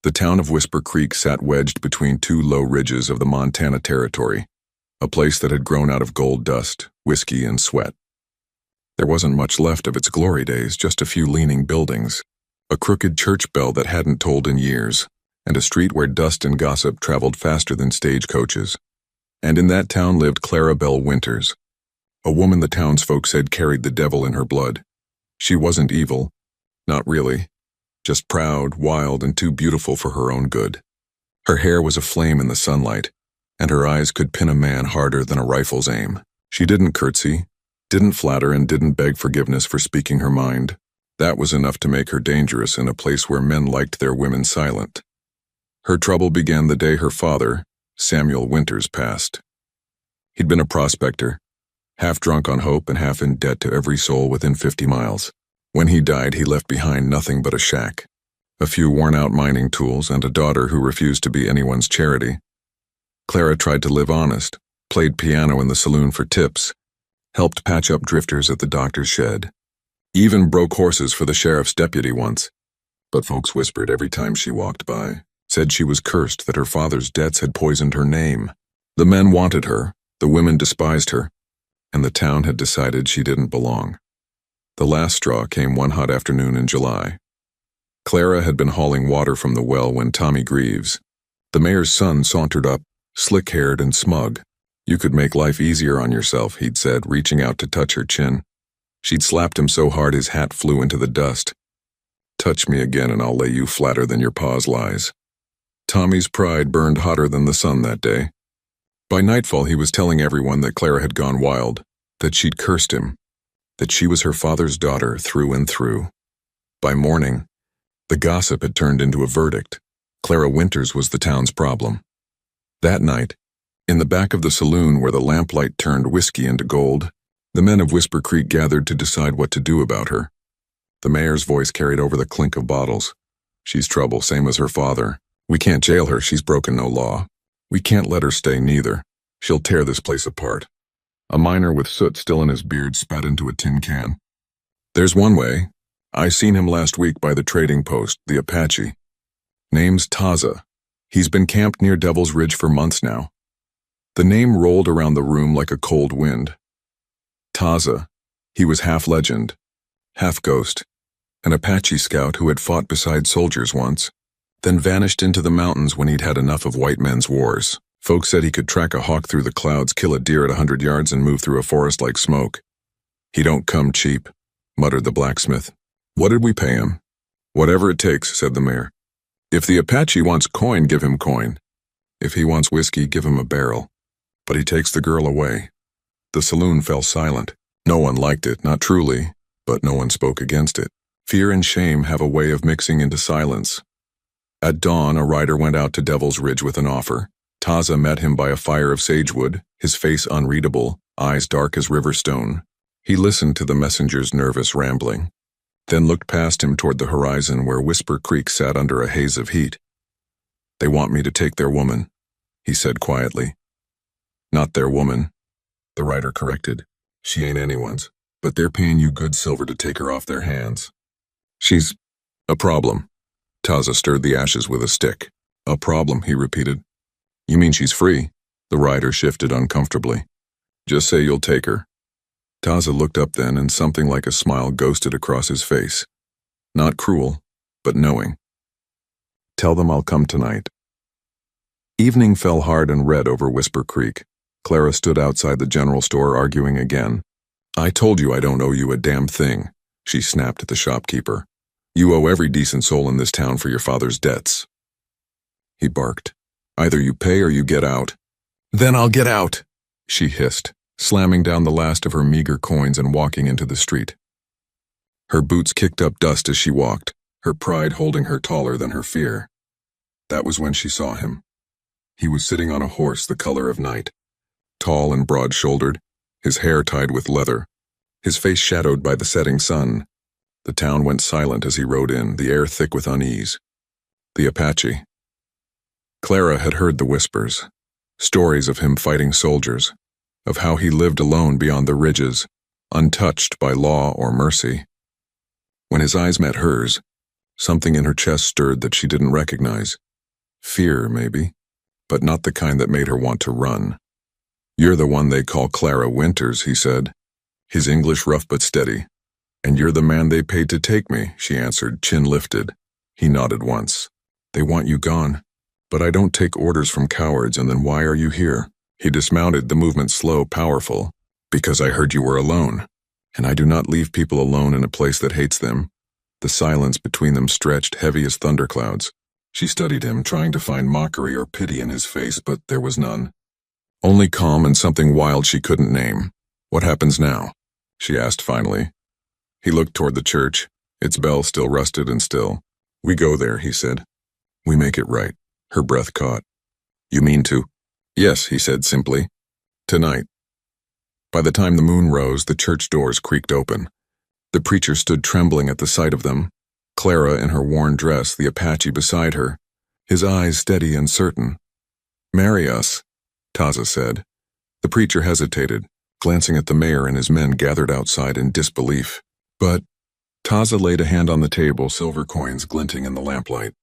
The town of Whisper Creek sat wedged between two low ridges of the Montana Territory, a place that had grown out of gold dust, whiskey, and sweat. There wasn't much left of its glory days, just a few leaning buildings, a crooked church bell that hadn't tolled in years, and a street where dust and gossip traveled faster than stagecoaches. And in that town lived Clara Belle Winters, a woman the townsfolk said carried the devil in her blood. She wasn't evil, not really, just proud, wild, and too beautiful for her own good. Her hair was aflame in the sunlight, and her eyes could pin a man harder than a rifle's aim. She didn't curtsy, didn't flatter, and didn't beg forgiveness for speaking her mind. That was enough to make her dangerous in a place where men liked their women silent. Her trouble began the day her father, Samuel Winters, passed. He'd been a prospector, half drunk on hope and half in debt to every soul within 50 miles. When he died, he left behind nothing but a shack, a few worn-out mining tools, and a daughter who refused to be anyone's charity. Clara tried to live honest, played piano in the saloon for tips, helped patch up drifters at the doctor's shed, even broke horses for the sheriff's deputy once. But folks whispered every time she walked by, said she was cursed, that her father's debts had poisoned her name. The men wanted her, the women despised her, and the town had decided she didn't belong. The last straw came one hot afternoon in July. Clara had been hauling water from the well when Tommy Greaves, the mayor's son, sauntered up, slick-haired and smug. "You could make life easier on yourself," he'd said, reaching out to touch her chin. She'd slapped him so hard his hat flew into the dust. "Touch me again and I'll lay you flatter than your pa's lies." Tommy's pride burned hotter than the sun that day. By nightfall he was telling everyone that Clara had gone wild, that she'd cursed him, that she was her father's daughter through and through. By morning, the gossip had turned into a verdict. Clara Winters was the town's problem. That night, in the back of the saloon where the lamplight turned whiskey into gold, the men of Whisper Creek gathered to decide what to do about her. The mayor's voice carried over the clink of bottles. "She's trouble, same as her father. We can't jail her, she's broken no law. We can't let her stay neither. She'll tear this place apart." A miner with soot still in his beard spat into a tin can. "There's one way. I seen him last week by the trading post, the Apache. Name's Taza. He's been camped near Devil's Ridge for months now." The name rolled around the room like a cold wind. Taza. He was half legend, half ghost, an Apache scout who had fought beside soldiers once, then vanished into the mountains when he'd had enough of white men's wars. Folks said he could track a hawk through the clouds, kill a deer at 100 yards, and move through a forest like smoke. "He don't come cheap," muttered the blacksmith. "What did we pay him?" "Whatever it takes," said the mayor. "If the Apache wants coin, give him coin. If he wants whiskey, give him a barrel. But he takes the girl away." The saloon fell silent. No one liked it, not truly, but no one spoke against it. Fear and shame have a way of mixing into silence. At dawn, a rider went out to Devil's Ridge with an offer. Taza met him by a fire of sagewood, his face unreadable, eyes dark as river stone. He listened to the messenger's nervous rambling, then looked past him toward the horizon where Whisper Creek sat under a haze of heat. "They want me to take their woman," he said quietly. "Not their woman," the rider corrected. "She ain't anyone's, but they're paying you good silver to take her off their hands." "She's a problem." Taza stirred the ashes with a stick. "A problem," he repeated. "You mean she's free?" The rider shifted uncomfortably. "Just say you'll take her." Taza looked up then, and something like a smile ghosted across his face. Not cruel, but knowing. "Tell them I'll come tonight." Evening fell hard and red over Whisper Creek. Clara stood outside the general store arguing again. "I told you I don't owe you a damn thing," she snapped at the shopkeeper. "You owe every decent soul in this town for your father's debts." He barked. "Either you pay or you get out." "Then I'll get out," she hissed, slamming down the last of her meager coins and walking into the street. Her boots kicked up dust as she walked, her pride holding her taller than her fear. That was when she saw him. He was sitting on a horse the color of night, tall and broad-shouldered, his hair tied with leather, his face shadowed by the setting sun. The town went silent as he rode in, the air thick with unease. The Apache. Clara had heard the whispers, stories of him fighting soldiers, of how he lived alone beyond the ridges, untouched by law or mercy. When his eyes met hers, Something in her chest stirred that she didn't recognize. Fear, maybe, but not the kind that made her want to run. "You're the one they call Clara Winters," he said, his English rough but steady. "And you're the man they paid to take me," she answered, chin lifted. He nodded once. "They want you gone. But I don't take orders from cowards, and then why are you here?" He dismounted, the movement slow, powerful. "Because I heard you were alone. And I do not leave people alone in a place that hates them." The silence between them stretched, heavy as thunderclouds. She studied him, trying to find mockery or pity in his face, but there was none. Only calm and something wild she couldn't name. "What happens now?" she asked finally. He looked toward the church, its bell still rusted and still. "We go there," he said. "We make it right." Her breath caught. "You mean to?" "Yes," he said simply. "Tonight." By the time the moon rose, the church doors creaked open. The preacher stood trembling at the sight of them, Clara in her worn dress, the Apache beside her, his eyes steady and certain. "Marry us," Taza said. The preacher hesitated, glancing at the mayor and his men gathered outside in disbelief. But Taza laid a hand on the table, silver coins glinting in the lamplight.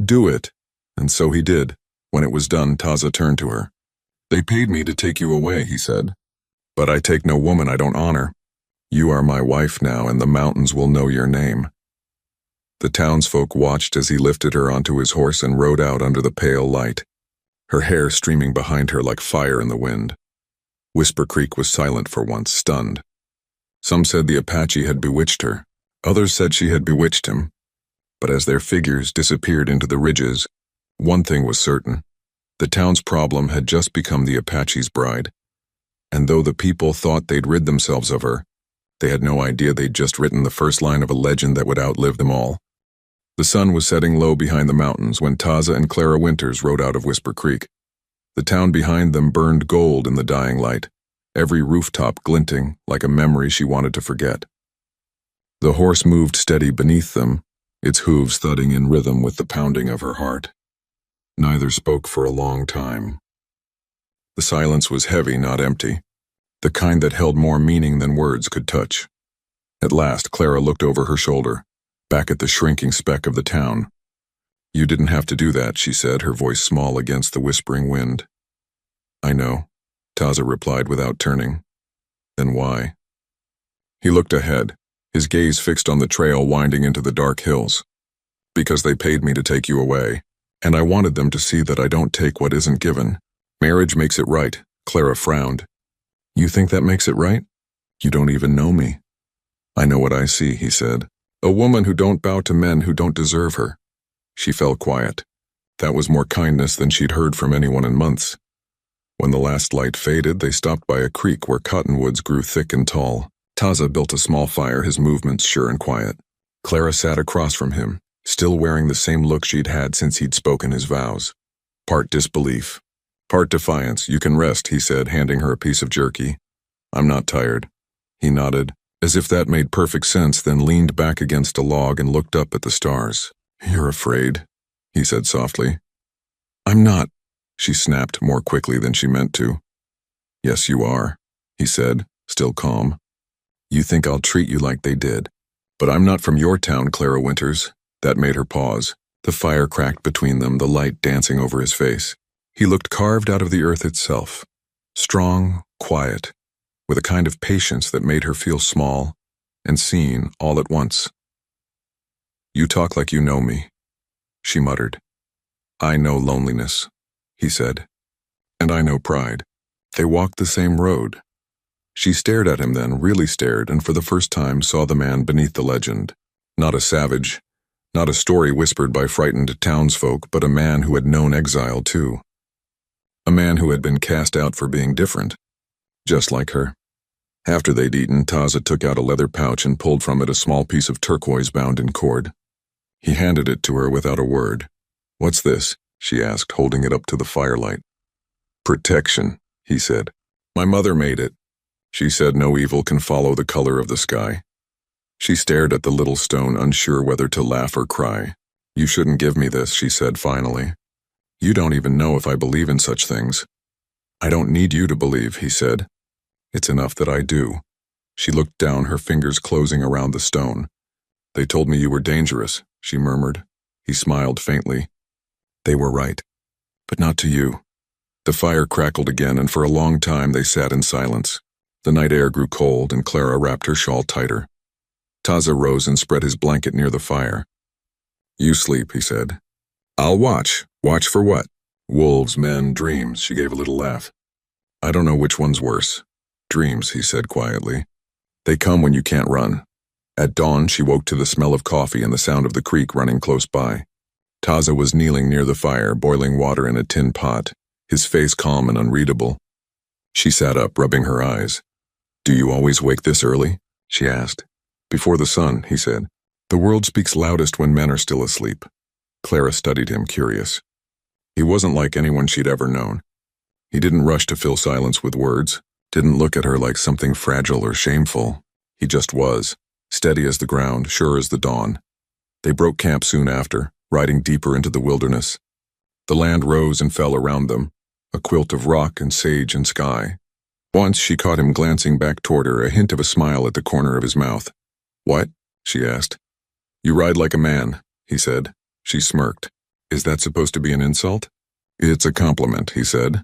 "Do it." And so he did. When it was done, Taza turned to her. "They paid me to take you away," he said. "But I take no woman I don't honor. You are my wife now, and the mountains will know your name." The townsfolk watched as he lifted her onto his horse and rode out under the pale light, her hair streaming behind her like fire in the wind. Whisper Creek was silent for once, stunned. Some said the Apache had bewitched her. Others said she had bewitched him. But as their figures disappeared into the ridges, one thing was certain. The town's problem had just become the Apache's bride. And though the people thought they'd rid themselves of her, they had no idea they'd just written the first line of a legend that would outlive them all. The sun was setting low behind the mountains when Taza and Clara Winters rode out of Whisper Creek. The town behind them burned gold in the dying light, every rooftop glinting like a memory she wanted to forget. The horse moved steady beneath them, its hooves thudding in rhythm with the pounding of her heart. Neither spoke for a long time. The silence was heavy, not empty, the kind that held more meaning than words could touch. At last, Clara looked over her shoulder, back at the shrinking speck of the town. "You didn't have to do that," she said, her voice small against the whispering wind. "I know," Taza replied without turning. "Then why?" He looked ahead, his gaze fixed on the trail winding into the dark hills. "Because they paid me to take you away, and I wanted them to see that I don't take what isn't given. Marriage makes it right," Clara frowned. "You think that makes it right? You don't even know me." "I know what I see," he said. "A woman who don't bow to men who don't deserve her." She fell quiet. That was more kindness than she'd heard from anyone in months. When the last light faded, they stopped by a creek where cottonwoods grew thick and tall. Taza built a small fire, his movements sure and quiet. Clara sat across from him, still wearing the same look she'd had since he'd spoken his vows. Part disbelief, part defiance. "You can rest," he said, handing her a piece of jerky. "I'm not tired." He nodded, as if that made perfect sense, then leaned back against a log and looked up at the stars. "You're afraid," he said softly. "I'm not," she snapped more quickly than she meant to. "Yes, you are," he said, still calm. "You think I'll treat you like they did. But I'm not from your town, Clara Winters." That made her pause. The fire cracked between them, the light dancing over his face. He looked carved out of the earth itself, strong, quiet, with a kind of patience that made her feel small and seen all at once. "You talk like you know me," she muttered. "I know loneliness," he said. "And I know pride." They walked the same road. She stared at him then, really stared, and for the first time saw the man beneath the legend. Not a savage, not a story whispered by frightened townsfolk, but a man who had known exile too. A man who had been cast out for being different, just like her. After they'd eaten, Taza took out a leather pouch and pulled from it a small piece of turquoise bound in cord. He handed it to her without a word. "What's this?" she asked, holding it up to the firelight. "Protection," he said. "My mother made it. She said no evil can follow the color of the sky." She stared at the little stone, unsure whether to laugh or cry. "You shouldn't give me this," she said finally. "You don't even know if I believe in such things." "I don't need you to believe," he said. "It's enough that I do." She looked down, her fingers closing around the stone. They told me you were dangerous, she murmured. He smiled faintly. They were right. But not to you. The fire crackled again, and for a long time they sat in silence. The night air grew cold, and Clara wrapped her shawl tighter. Taza rose and spread his blanket near the fire. You sleep, he said. I'll watch. Watch for what? Wolves, men, dreams, she gave a little laugh. I don't know which one's worse. Dreams, he said quietly. They come when you can't run. At dawn, she woke to the smell of coffee and the sound of the creek running close by. Taza was kneeling near the fire, boiling water in a tin pot, his face calm and unreadable. She sat up, rubbing her eyes. Do you always wake this early? She asked. Before the sun, he said. The world speaks loudest when men are still asleep. Clara studied him, curious. He wasn't like anyone she'd ever known. He didn't rush to fill silence with words, didn't look at her like something fragile or shameful. He just was, steady as the ground, sure as the dawn. They broke camp soon after, riding deeper into the wilderness. The land rose and fell around them, a quilt of rock and sage and sky. Once she caught him glancing back toward her, a hint of a smile at the corner of his mouth. What? She asked. You ride like a man, he said. She smirked. Is that supposed to be an insult? It's a compliment, he said.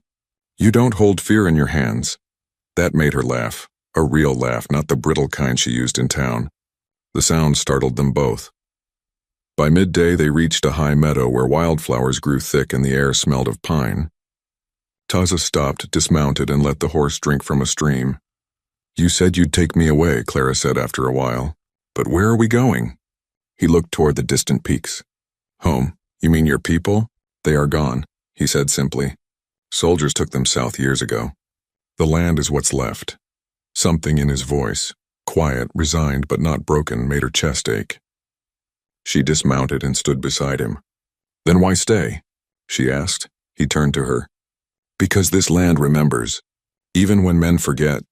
You don't hold fear in your hands. That made her laugh, a real laugh, not the brittle kind she used in town. The sound startled them both. By midday, they reached a high meadow where wildflowers grew thick and the air smelled of pine. Taza stopped, dismounted, and let the horse drink from a stream. You said you'd take me away, Clara said after a while. But where are we going? He looked toward the distant peaks. Home. You mean your people? They are gone, he said simply. Soldiers took them south years ago. The land is what's left. Something in his voice, quiet, resigned but not broken, made her chest ache. She dismounted and stood beside him. Then why stay? She asked. He turned to her. Because this land remembers, even when men forget.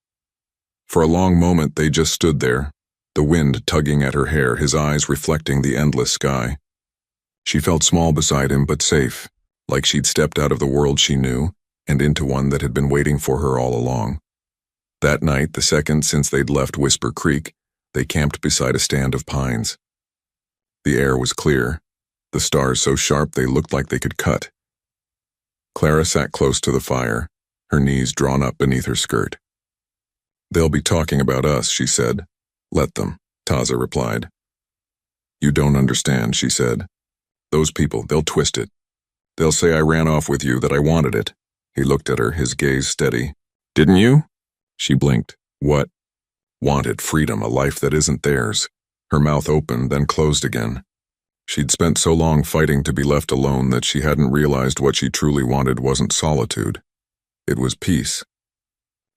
For a long moment they just stood there, the wind tugging at her hair, his eyes reflecting the endless sky. She felt small beside him, but safe, like she'd stepped out of the world she knew and into one that had been waiting for her all along. That night, the second since they'd left Whisper Creek, they camped beside a stand of pines. The air was clear, the stars so sharp they looked like they could cut. Clara sat close to the fire, her knees drawn up beneath her skirt. They'll be talking about us, she said. Let them, Taza replied. You don't understand, she said. Those people, they'll twist it. They'll say I ran off with you, that I wanted it. He looked at her, his gaze steady. Didn't you? She blinked. What? Wanted freedom, a life that isn't theirs. Her mouth opened, then closed again. She'd spent so long fighting to be left alone that she hadn't realized what she truly wanted wasn't solitude. It was peace.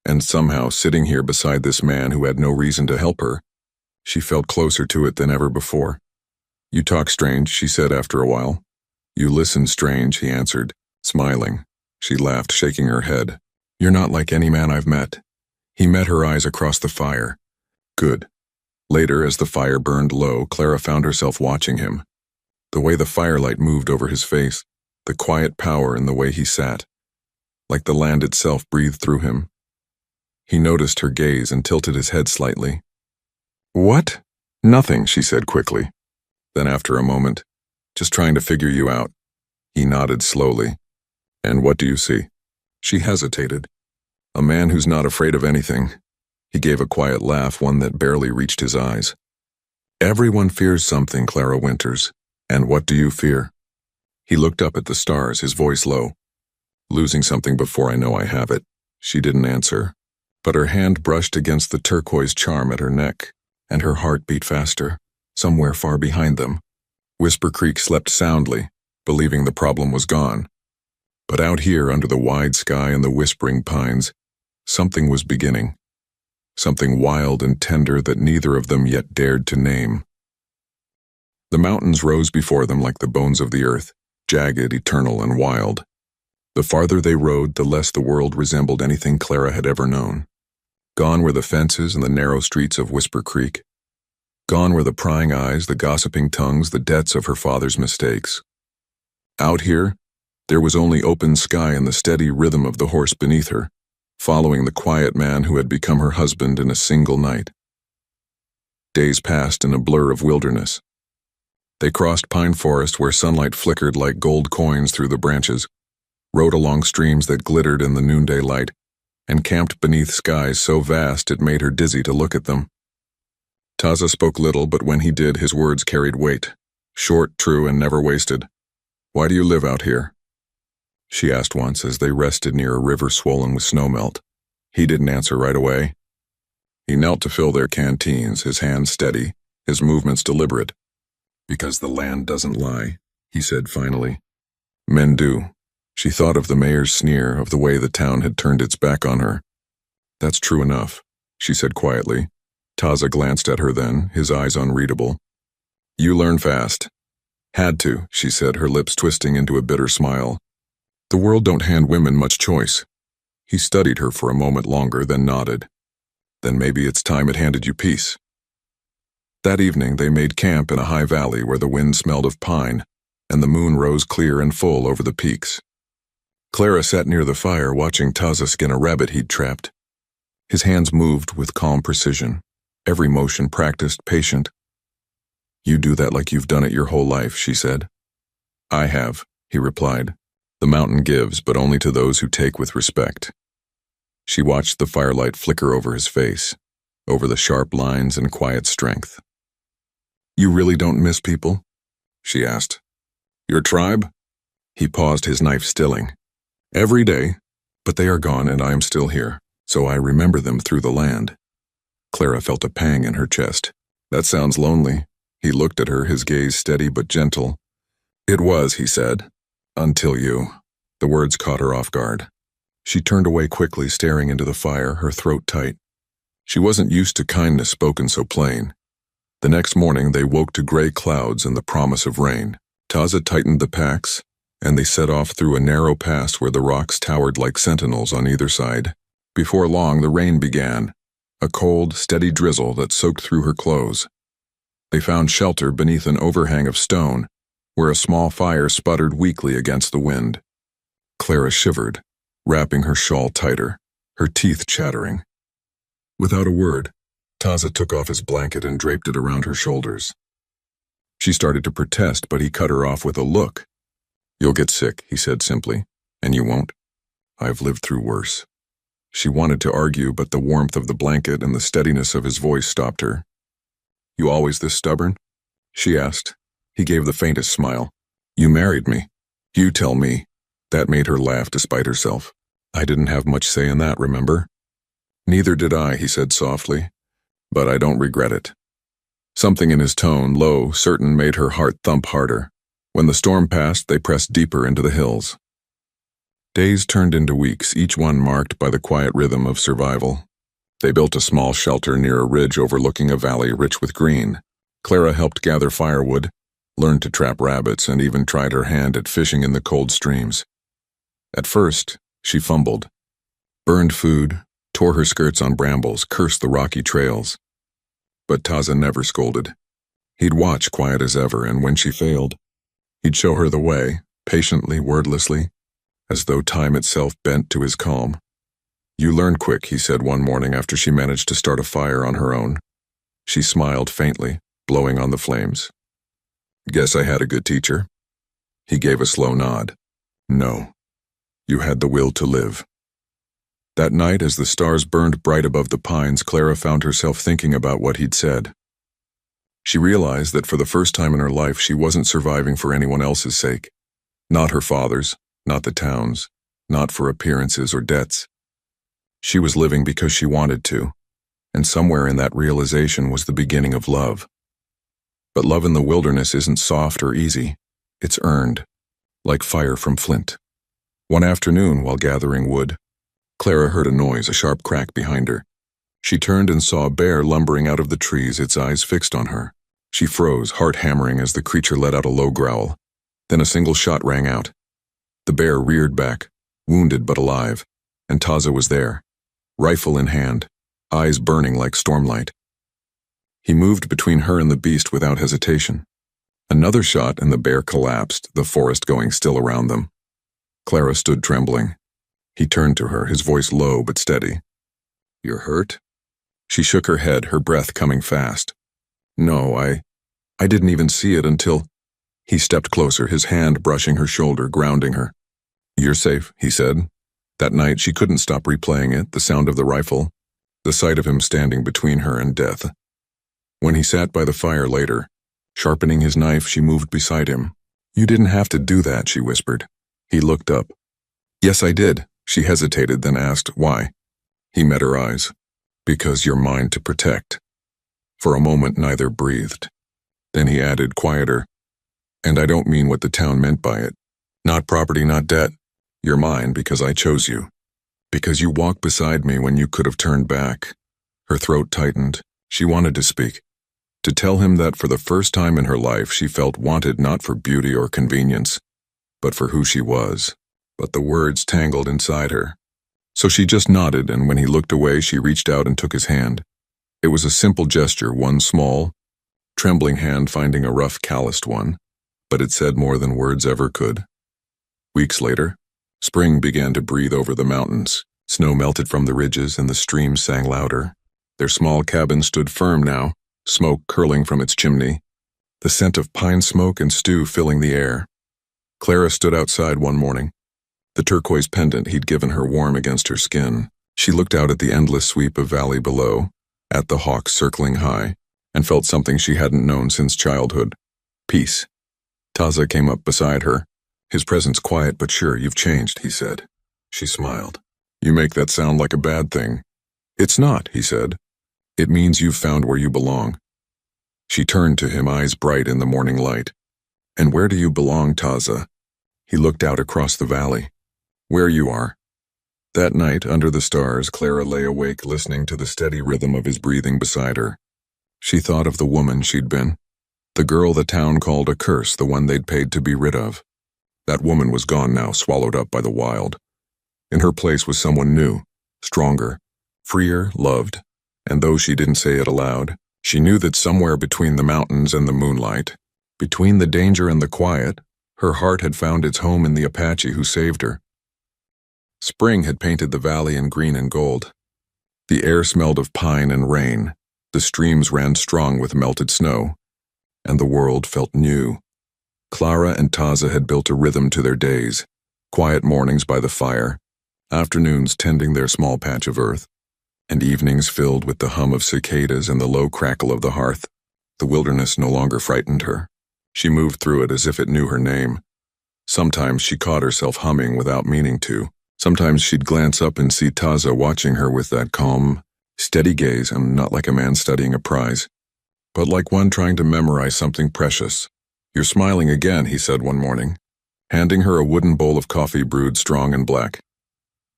And somehow, sitting here beside this man who had no reason to help her, she felt closer to it than ever before. You talk strange, she said after a while. You listen strange, he answered, smiling. She laughed, shaking her head. You're not like any man I've met. He met her eyes across the fire. Good. Later, as the fire burned low, Clara found herself watching him. The way the firelight moved over his face, the quiet power in the way he sat, like the land itself breathed through him. He noticed her gaze and tilted his head slightly. What? Nothing, she said quickly. Then after a moment, just trying to figure you out. He nodded slowly. And what do you see? She hesitated. A man who's not afraid of anything. He gave a quiet laugh, one that barely reached his eyes. Everyone fears something, Clara Winters. And what do you fear? He looked up at the stars, his voice low. Losing something before I know I have it. She didn't answer, but her hand brushed against the turquoise charm at her neck, and her heart beat faster, somewhere far behind them. Whisper Creek slept soundly, believing the problem was gone. But out here under the wide sky and the whispering pines, something was beginning. Something wild and tender that neither of them yet dared to name. The mountains rose before them like the bones of the earth, jagged, eternal, and wild. The farther they rode, the less the world resembled anything Clara had ever known. Gone were the fences and the narrow streets of Whisper Creek. Gone were the prying eyes, the gossiping tongues, the debts of her father's mistakes. Out here, there was only open sky and the steady rhythm of the horse beneath her, following the quiet man who had become her husband in a single night. Days passed in a blur of wilderness. They crossed pine forest where sunlight flickered like gold coins through the branches, rode along streams that glittered in the noonday light, and camped beneath skies so vast it made her dizzy to look at them. Taza spoke little, but when he did, his words carried weight. Short, true, and never wasted. "Why do you live out here?" she asked once as they rested near a river swollen with snowmelt. He didn't answer right away. He knelt to fill their canteens, his hands steady, his movements deliberate. "Because the land doesn't lie," he said finally. "Men do." She thought of the mayor's sneer, of the way the town had turned its back on her. "That's true enough," she said quietly. Taza glanced at her then, his eyes unreadable. "You learn fast." "Had to," she said, her lips twisting into a bitter smile. "The world don't hand women much choice." He studied her for a moment longer, then nodded. "Then maybe it's time it handed you peace." That evening they made camp in a high valley where the wind smelled of pine, and the moon rose clear and full over the peaks. Clara sat near the fire watching Taza skin a rabbit he'd trapped. His hands moved with calm precision, every motion practiced, patient. "You do that like you've done it your whole life," she said. "I have," he replied. "The mountain gives, but only to those who take with respect." She watched the firelight flicker over his face, over the sharp lines and quiet strength. "You really don't miss people?" she asked. "Your tribe?" He paused, his knife stilling. "Every day, but they are gone and I am still here, so I remember them through the land." Clara felt a pang in her chest. "That sounds lonely." He looked at her, his gaze steady but gentle. "It was," he said. "Until you." The words caught her off guard. She turned away quickly, staring into the fire, her throat tight. She wasn't used to kindness spoken so plain. The next morning they woke to gray clouds and the promise of rain. Taza tightened the packs, and they set off through a narrow pass where the rocks towered like sentinels on either side. Before long the rain began, a cold, steady drizzle that soaked through her clothes. They found shelter beneath an overhang of stone, where a small fire sputtered weakly against the wind. Clara shivered, wrapping her shawl tighter, her teeth chattering. Without a word, Taza took off his blanket and draped it around her shoulders. She started to protest, but he cut her off with a look. "You'll get sick," he said simply, "and you won't. I've lived through worse." She wanted to argue, but the warmth of the blanket and the steadiness of his voice stopped her. "You always this stubborn?" she asked. He gave the faintest smile. "You married me. You tell me." That made her laugh despite herself. "I didn't have much say in that, remember?" "Neither did I," he said softly, "but I don't regret it." Something in his tone, low, certain, made her heart thump harder. When the storm passed, they pressed deeper into the hills. Days turned into weeks, each one marked by the quiet rhythm of survival. They built a small shelter near a ridge overlooking a valley rich with green. Clara helped gather firewood, learned to trap rabbits, and even tried her hand at fishing in the cold streams. At first, she fumbled, burned food, tore her skirts on brambles, cursed the rocky trails. But Taza never scolded. He'd watch, quiet as ever, and when she failed, he'd show her the way, patiently, wordlessly, as though time itself bent to his calm. "You learn quick," he said one morning after she managed to start a fire on her own. She smiled faintly, blowing on the flames. "Guess I had a good teacher." He gave a slow nod. "No. You had the will to live." That night, as the stars burned bright above the pines, Clara found herself thinking about what he'd said. She realized that for the first time in her life she wasn't surviving for anyone else's sake. Not her father's, not the town's, not for appearances or debts. She was living because she wanted to, and somewhere in that realization was the beginning of love. But love in the wilderness isn't soft or easy. It's earned, like fire from flint. One afternoon, while gathering wood, Clara heard a noise, a sharp crack behind her. She turned and saw a bear lumbering out of the trees, its eyes fixed on her. She froze, heart hammering as the creature let out a low growl. Then a single shot rang out. The bear reared back, wounded but alive, and Taza was there, rifle in hand, eyes burning like stormlight. He moved between her and the beast without hesitation. Another shot and the bear collapsed, the forest going still around them. Clara stood trembling. He turned to her, his voice low but steady. "You're hurt?" She shook her head, her breath coming fast. No, I didn't even see it until... He stepped closer, his hand brushing her shoulder, grounding her. You're safe, he said. That night she couldn't stop replaying it, the sound of the rifle, the sight of him standing between her and death. When he sat by the fire later, sharpening his knife, she moved beside him. You didn't have to do that, she whispered. He looked up. Yes, I did. She hesitated, then asked, why? He met her eyes. Because you're mine to protect. For a moment, neither breathed. Then he added, quieter, and I don't mean what the town meant by it. Not property, not debt. You're mine because I chose you. Because you walked beside me when you could have turned back. Her throat tightened. She wanted to speak. To tell him that for the first time in her life she felt wanted not for beauty or convenience, but for who she was. But the words tangled inside her. So she just nodded, and when he looked away she reached out and took his hand. It was a simple gesture, one small, trembling hand finding a rough, calloused one, but it said more than words ever could. Weeks later, spring began to breathe over the mountains. Snow melted from the ridges and the streams sang louder. Their small cabin stood firm now, smoke curling from its chimney, the scent of pine smoke and stew filling the air. Clara stood outside one morning, the turquoise pendant he'd given her warm against her skin. She looked out at the endless sweep of valley below, at the hawks circling high, and felt something she hadn't known since childhood. Peace. Taza came up beside her, his presence quiet but sure. You've changed, he said. She smiled. You make that sound like a bad thing. It's not, he said. It means you've found where you belong. She turned to him, eyes bright in the morning light. And where do you belong, Taza? He looked out across the valley. Where you are. That night, under the stars, Clara lay awake listening to the steady rhythm of his breathing beside her. She thought of the woman she'd been. The girl the town called a curse, the one they'd paid to be rid of. That woman was gone now, swallowed up by the wild. In her place was someone new, stronger, freer, loved, and though she didn't say it aloud, she knew that somewhere between the mountains and the moonlight, between the danger and the quiet, her heart had found its home in the Apache who saved her. Spring had painted the valley in green and gold. The air smelled of pine and rain, the streams ran strong with melted snow, and the world felt new. Clara and Taza had built a rhythm to their days, quiet mornings by the fire, afternoons tending their small patch of earth, and evenings filled with the hum of cicadas and the low crackle of the hearth. The wilderness no longer frightened her. She moved through it as if it knew her name. Sometimes she caught herself humming without meaning to. Sometimes she'd glance up and see Taza watching her with that calm, steady gaze, and not like a man studying a prize, but like one trying to memorize something precious. You're smiling again, he said one morning, handing her a wooden bowl of coffee brewed strong and black.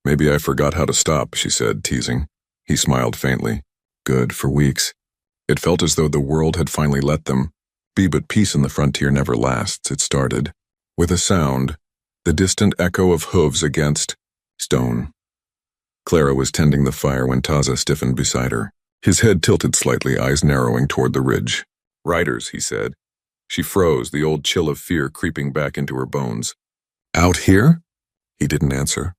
Maybe I forgot how to stop, she said, teasing. He smiled faintly. Good, for weeks. It felt as though the world had finally let them be, but peace in the frontier never lasts, it started. With a sound, the distant echo of hooves against stone. Clara was tending the fire when Taza stiffened beside her. His head tilted slightly, eyes narrowing toward the ridge. Riders, he said. She froze, the old chill of fear creeping back into her bones. Out here? He didn't answer.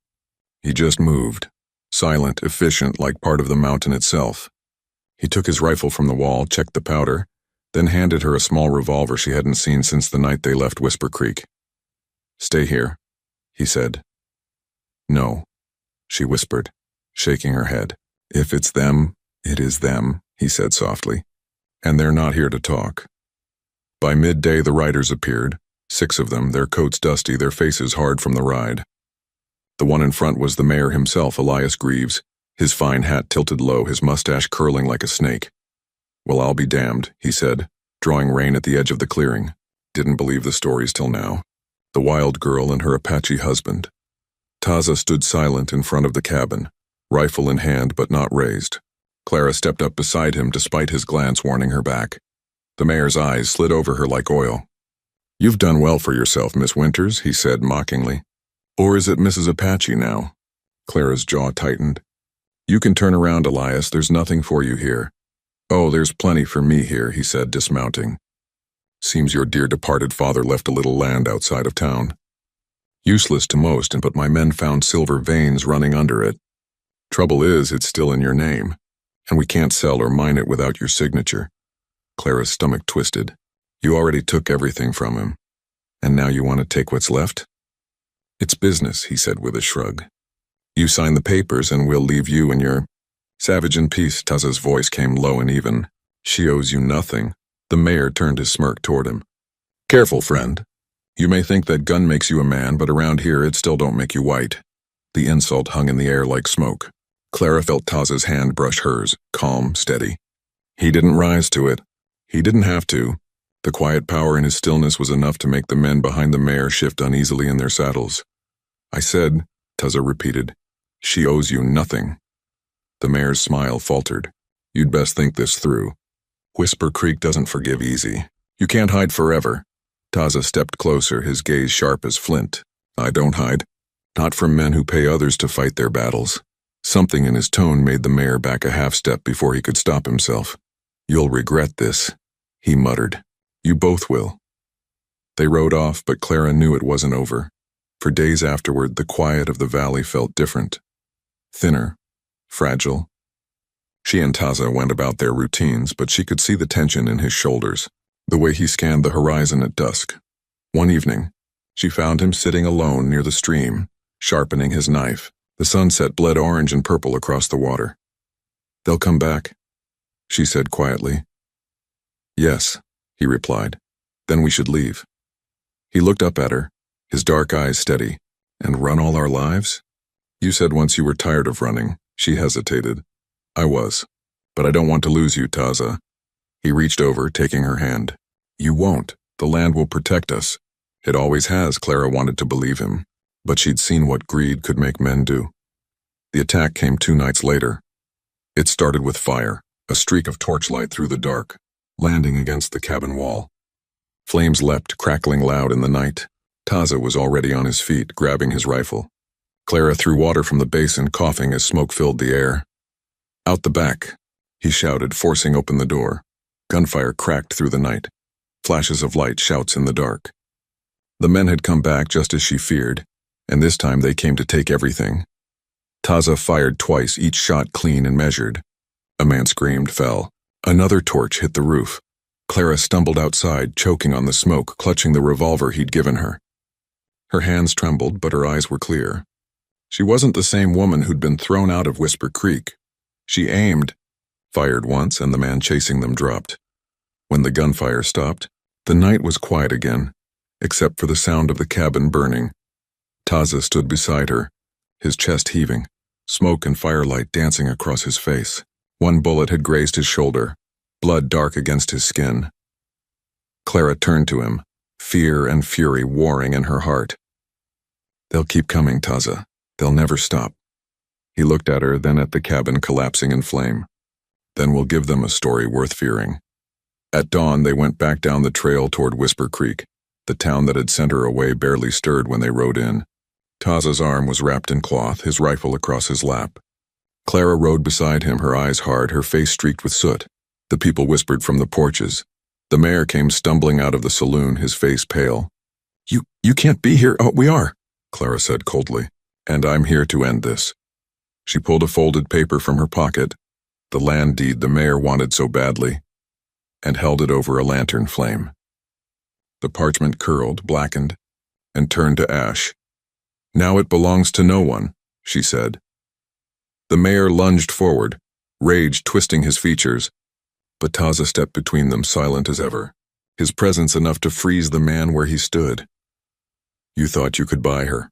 He just moved, silent, efficient, like part of the mountain itself. He took his rifle from the wall, checked the powder, then handed her a small revolver she hadn't seen since the night they left Whisper Creek. Stay here, he said. No, she whispered, shaking her head. If it's them, it is them, he said softly. And they're not here to talk. By midday the riders appeared, 6 of them, their coats dusty, their faces hard from the ride. The one in front was the mayor himself, Elias Greaves, his fine hat tilted low, his mustache curling like a snake. Well, I'll be damned, he said, drawing rein at the edge of the clearing. Didn't believe the stories till now. The wild girl and her Apache husband. Taza stood silent in front of the cabin, rifle in hand but not raised. Clara stepped up beside him despite his glance warning her back. The mayor's eyes slid over her like oil. You've done well for yourself, Miss Winters, he said mockingly. Or is it Mrs. Apache now? Clara's jaw tightened. You can turn around, Elias, there's nothing for you here. Oh, there's plenty for me here, he said, dismounting. Seems your dear departed father left a little land outside of town. Useless to most, but my men found silver veins running under it. Trouble is, it's still in your name, and we can't sell or mine it without your signature. Clara's stomach twisted. You already took everything from him, and now you want to take what's left? It's business, he said with a shrug. You sign the papers and we'll leave you and your savage in peace. Taza's voice came low and even. She owes you nothing. The mayor turned his smirk toward him. Careful, friend. You may think that gun makes you a man, but around here it still don't make you white. The insult hung in the air like smoke. Clara felt Taza's hand brush hers, calm, steady. He didn't rise to it. He didn't have to. The quiet power in his stillness was enough to make the men behind the mayor shift uneasily in their saddles. I said, Taza repeated, she owes you nothing. The mayor's smile faltered. You'd best think this through. Whisper Creek doesn't forgive easy. You can't hide forever. Taza stepped closer, his gaze sharp as flint. I don't hide. Not from men who pay others to fight their battles. Something in his tone made the mayor back a half step before he could stop himself. You'll regret this, he muttered. You both will. They rode off, but Clara knew it wasn't over. For days afterward, the quiet of the valley felt different. Thinner, fragile. She and Taza went about their routines, but she could see the tension in his shoulders, the way he scanned the horizon at dusk. One evening, she found him sitting alone near the stream, sharpening his knife. The sunset bled orange and purple across the water. They'll come back, she said quietly. Yes, he replied. Then we should leave. He looked up at her, his dark eyes steady. And run all our lives? You said once you were tired of running. She hesitated. I was. But I don't want to lose you, Taza. He reached over, taking her hand. You won't. The land will protect us. It always has, Clara wanted to believe him. But she'd seen what greed could make men do. The attack came 2 nights later. It started with fire, a streak of torchlight through the dark, landing against the cabin wall. Flames leapt, crackling loud in the night. Taza was already on his feet, grabbing his rifle. Clara threw water from the basin, coughing as smoke filled the air. Out the back, he shouted, forcing open the door. Gunfire cracked through the night. Flashes of light, shouts in the dark. The men had come back just as she feared, and this time they came to take everything. Taza fired twice, each shot clean and measured. A man screamed, fell. Another torch hit the roof. Clara stumbled outside, choking on the smoke, clutching the revolver he'd given her. Her hands trembled, but her eyes were clear. She wasn't the same woman who'd been thrown out of Whisper Creek. She aimed, fired once, and the man chasing them dropped. When the gunfire stopped, the night was quiet again, except for the sound of the cabin burning. Taza stood beside her, his chest heaving, smoke and firelight dancing across his face. One bullet had grazed his shoulder, blood dark against his skin. Clara turned to him, fear and fury warring in her heart. They'll keep coming, Taza. They'll never stop. He looked at her, then at the cabin collapsing in flame. Then we'll give them a story worth fearing. At dawn, they went back down the trail toward Whisper Creek. The town that had sent her away barely stirred when they rode in. Taza's arm was wrapped in cloth, his rifle across his lap. Clara rode beside him, her eyes hard, her face streaked with soot. The people whispered from the porches. The mayor came stumbling out of the saloon, his face pale. You can't be here. Oh, we are, Clara said coldly. And I'm here to end this. She pulled a folded paper from her pocket, the land deed the mayor wanted so badly, and held it over a lantern flame. The parchment curled, blackened, and turned to ash. Now it belongs to no one, she said. The mayor lunged forward, rage twisting his features, but Taza stepped between them, silent as ever, his presence enough to freeze the man where he stood. You thought you could buy her,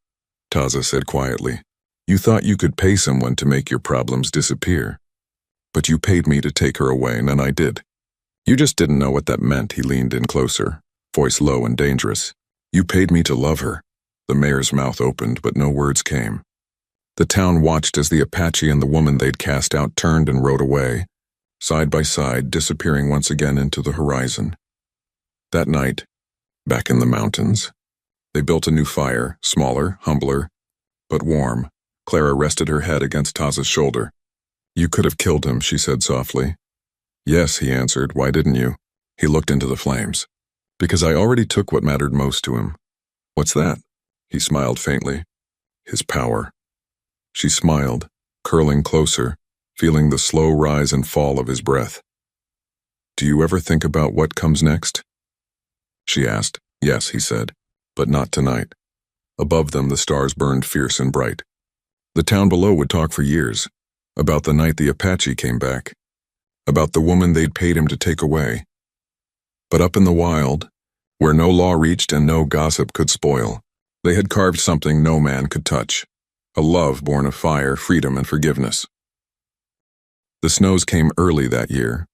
Taza said quietly. You thought you could pay someone to make your problems disappear. But you paid me to take her away, and I did. You just didn't know what that meant. He leaned in closer, voice low and dangerous. You paid me to love her. The mayor's mouth opened, but no words came. The town watched as the Apache and the woman they'd cast out turned and rode away, side by side, disappearing once again into the horizon. That night, back in the mountains, they built a new fire, smaller, humbler, but warm. Clara rested her head against Taza's shoulder. You could have killed him, she said softly. Yes, he answered. Why didn't you? He looked into the flames. Because I already took what mattered most to him. What's that? He smiled faintly. His power. She smiled, curling closer, feeling the slow rise and fall of his breath. "Do you ever think about what comes next?" She asked. "Yes," he said, "but not tonight." Above them, the stars burned fierce and bright. The town below would talk for years, about the night the Apache came back, about the woman they'd paid him to take away. But up in the wild, where no law reached and no gossip could spoil, they had carved something no man could touch, a love born of fire, freedom, and forgiveness. The snows came early that year.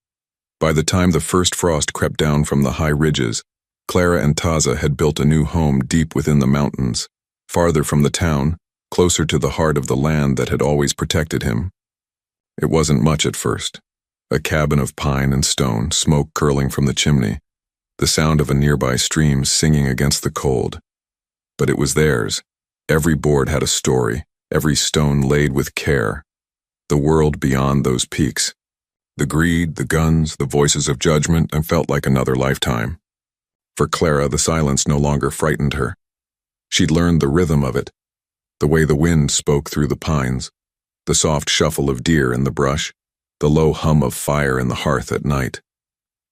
By the time the first frost crept down from the high ridges, Clara and Taza had built a new home deep within the mountains, farther from the town, closer to the heart of the land that had always protected him. It wasn't much at first. A cabin of pine and stone, smoke curling from the chimney, the sound of a nearby stream singing against the cold. But it was theirs. Every board had a story, every stone laid with care. The world beyond those peaks. The greed, the guns, the voices of judgment, and felt like another lifetime. For Clara, the silence no longer frightened her. She'd learned the rhythm of it, the way the wind spoke through the pines, the soft shuffle of deer in the brush, the low hum of fire in the hearth at night.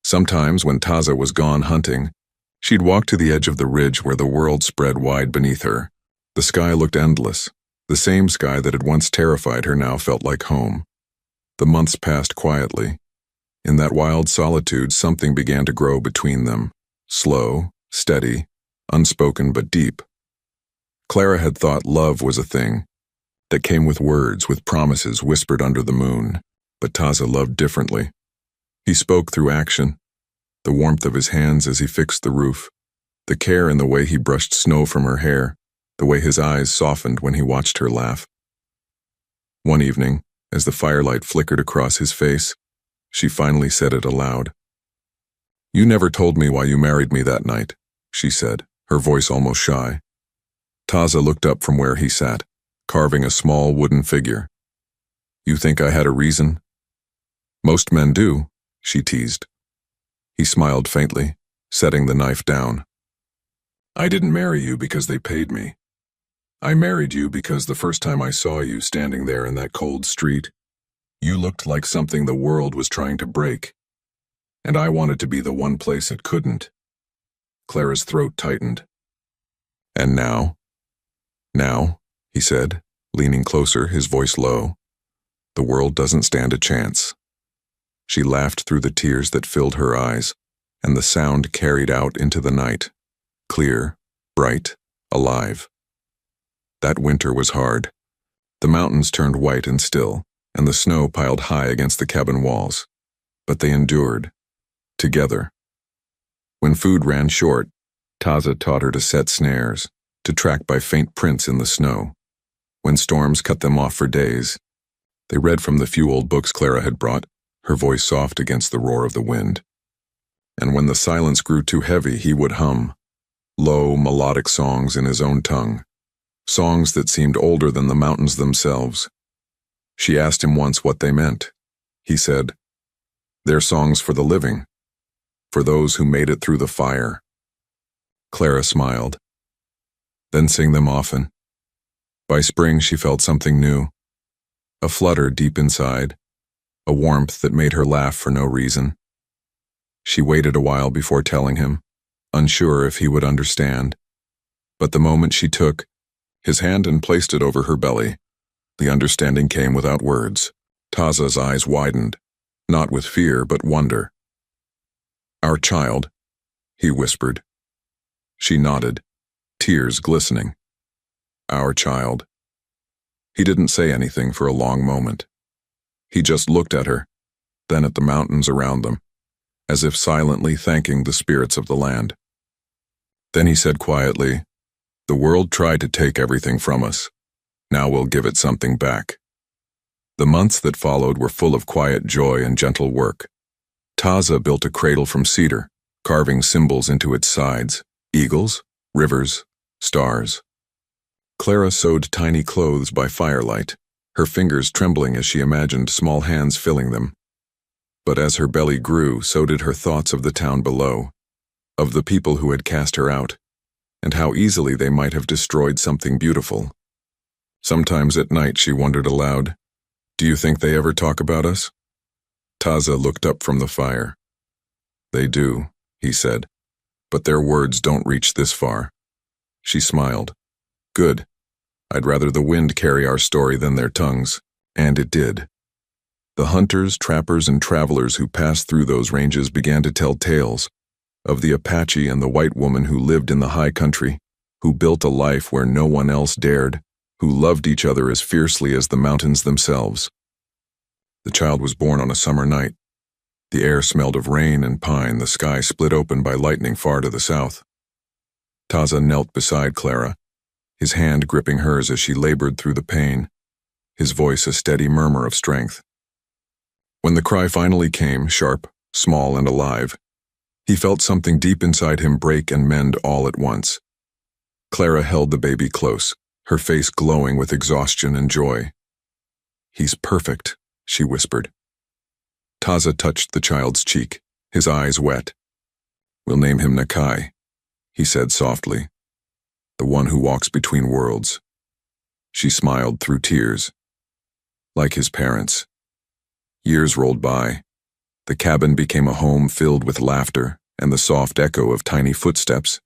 Sometimes, when Taza was gone hunting, she'd walk to the edge of the ridge where the world spread wide beneath her. The sky looked endless. The same sky that had once terrified her now felt like home. The months passed quietly. In that wild solitude, something began to grow between them, slow, steady, unspoken but deep. Clara had thought love was a thing that came with words, with promises whispered under the moon, but Taza loved differently. He spoke through action, the warmth of his hands as he fixed the roof, the care in the way he brushed snow from her hair, the way his eyes softened when he watched her laugh. One evening, as the firelight flickered across his face, she finally said it aloud. "You never told me why you married me that night," she said, her voice almost shy. Taza looked up from where he sat, carving a small wooden figure. "You think I had a reason?" "Most men do," she teased. He smiled faintly, setting the knife down. "I didn't marry you because they paid me. I married you because the first time I saw you standing there in that cold street, you looked like something the world was trying to break. And I wanted to be the one place it couldn't." Clara's throat tightened. "And now?" "Now," he said, leaning closer, his voice low, "the world doesn't stand a chance." She laughed through the tears that filled her eyes, and the sound carried out into the night, clear, bright, alive. That winter was hard. The mountains turned white and still, and the snow piled high against the cabin walls. But they endured, together. When food ran short, Taza taught her to set snares, to track by faint prints in the snow. When storms cut them off for days, they read from the few old books Clara had brought, her voice soft against the roar of the wind. And when the silence grew too heavy, he would hum, low, melodic songs in his own tongue, songs that seemed older than the mountains themselves. She asked him once what they meant. He said, "They're songs for the living, for those who made it through the fire." Clara smiled. "Then sing them often." By spring she felt something new, a flutter deep inside, a warmth that made her laugh for no reason. She waited a while before telling him, unsure if he would understand. But the moment she took his hand and placed it over her belly, the understanding came without words. Taza's eyes widened, not with fear but wonder. "Our child," he whispered. She nodded, tears glistening. "Our child." He didn't say anything for a long moment. He just looked at her, then at the mountains around them, as if silently thanking the spirits of the land. Then he said quietly, "The world tried to take everything from us. Now we'll give it something back." The months that followed were full of quiet joy and gentle work. Taza built a cradle from cedar, carving symbols into its sides, eagles, rivers, stars. Clara sewed tiny clothes by firelight, her fingers trembling as she imagined small hands filling them. But as her belly grew, so did her thoughts of the town below, of the people who had cast her out, and how easily they might have destroyed something beautiful. Sometimes at night she wondered aloud, "Do you think they ever talk about us?" Taza looked up from the fire. They do, he said, but their words don't reach this far. She smiled. Good. I'd rather the wind carry our story than their tongues. And it did. The hunters, trappers, and travelers who passed through those ranges began to tell tales of the Apache and the white woman who lived in the high country, who built a life where no one else dared, who loved each other as fiercely as the mountains themselves. The child was born on a summer night. The air smelled of rain and pine, the sky split open by lightning far to the south. Taza knelt beside Clara, his hand gripping hers as she labored through the pain, his voice a steady murmur of strength. When the cry finally came, sharp, small, and alive, he felt something deep inside him break and mend all at once. Clara held the baby close, her face glowing with exhaustion and joy. He's perfect, she whispered. Taza touched the child's cheek, his eyes wet. We'll name him Nakai, he said softly. The one who walks between worlds. She smiled through tears. Like his parents. Years rolled by. The cabin became a home filled with laughter and the soft echo of tiny footsteps.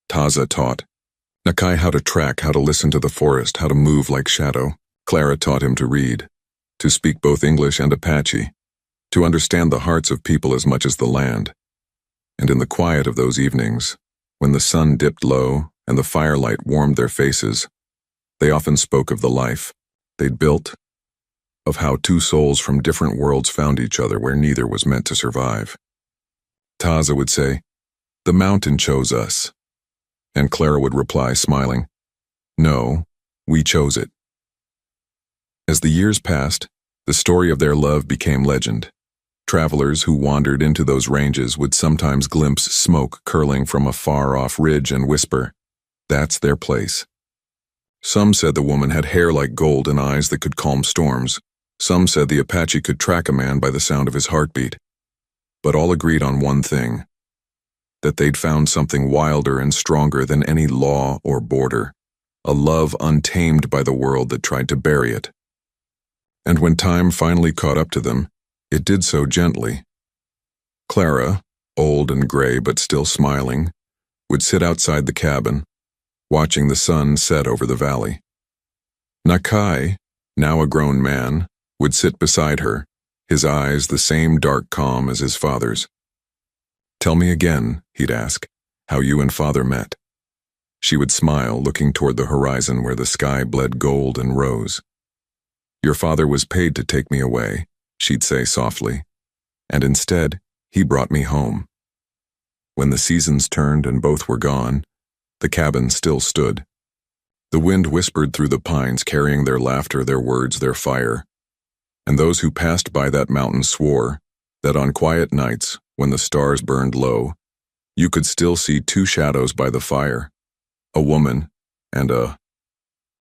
Taza taught Nakai how to track, how to listen to the forest, how to move like shadow. Clara taught him to read, to speak both English and Apache, to understand the hearts of people as much as the land. And in the quiet of those evenings, when the sun dipped low and the firelight warmed their faces, they often spoke of the life they'd built, of how two souls from different worlds found each other where neither was meant to survive. Taza would say, "The mountain chose us." And Clara would reply, smiling, "No, we chose it." As the years passed, the story of their love became legend. Travelers who wandered into those ranges would sometimes glimpse smoke curling from a far-off ridge and whisper, "That's their place." Some said the woman had hair like gold and eyes that could calm storms. Some said the Apache could track a man by the sound of his heartbeat. But all agreed on one thing, that they'd found something wilder and stronger than any law or border, a love untamed by the world that tried to bury it. And when time finally caught up to them, it did so gently. Clara, old and gray but still smiling, would sit outside the cabin, watching the sun set over the valley. Nakai, now a grown man, would sit beside her, his eyes the same dark calm as his father's. "Tell me again," he'd ask, "how you and father met." She would smile, looking toward the horizon where the sky bled gold and rose. "Your father was paid to take me away," she'd say softly, "and instead, he brought me home." When the seasons turned and both were gone, the cabin still stood. The wind whispered through the pines, carrying their laughter, their words, their fire. And those who passed by that mountain swore that on quiet nights, when the stars burned low, you could still see two shadows by the fire, a woman and a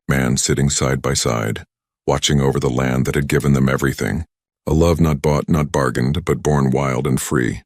man sitting side by side, watching over the land that had given them everything, a love not bought, not bargained, but born wild and free.